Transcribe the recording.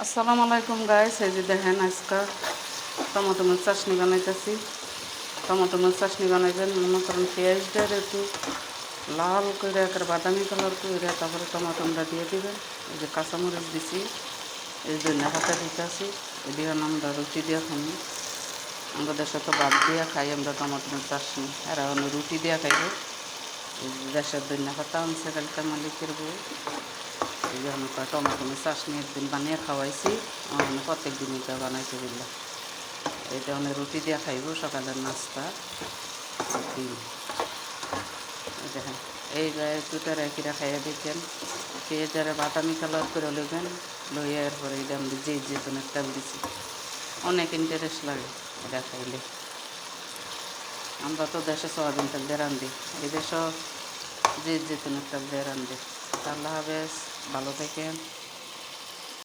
আসসালামু আলাইকুম গাইস, এই যে দেখেন আজকে টমেটো মাছ চাটনি বানাইতেছি। টমেটো মাছ চাটনি বানাইবেন, মনে করেন পেঁয়াজটার একটু লাল করে একের বাদামি কালার করে তারপরে টমেটোটা দিয়ে দিবেন। এই যে কাঁচামরিচ দিছি, এই ধনিয়া পাতা দিতেছি। এদিকে আমরা রুটি দিয়ে খাই, আমাদের দেশে তো ভাত দিয়ে খাই আমরা টমেটো মাছ চাটনি, আর এখন রুটি দিয়ে খাইব। এই যে দেশের ধনিয়া পাতা আনছে কালকে মালিকের বউ। এই যে আমি টমেটো মাছ চাটনি একদিন বানিয়ে খাওয়াইছি, আমি প্রত্যেক দিন এটা বানাইতে দিলাম। এটা অনেক রুটি দিয়ে খাইব সকালের নাস্তা দিন। দেখেন এই দুটার একইটা খাইয়া দিচ্ছেন। পেঁয়াজারে বাদামি কালার করে লইবেন, লইয়া এরপরে এটা আমি যেজনের তেল দিছি, অনেক ইন্টারেস্ট লাগে এটা খাইলে। আমরা তো দেশে সয়াবিন তেল দিয়ে রান্ধি, এই দেশও যেজনের তেল দিয়ে রান্ধি। আল্লাহ হাফেজ, ভালো থাকেন।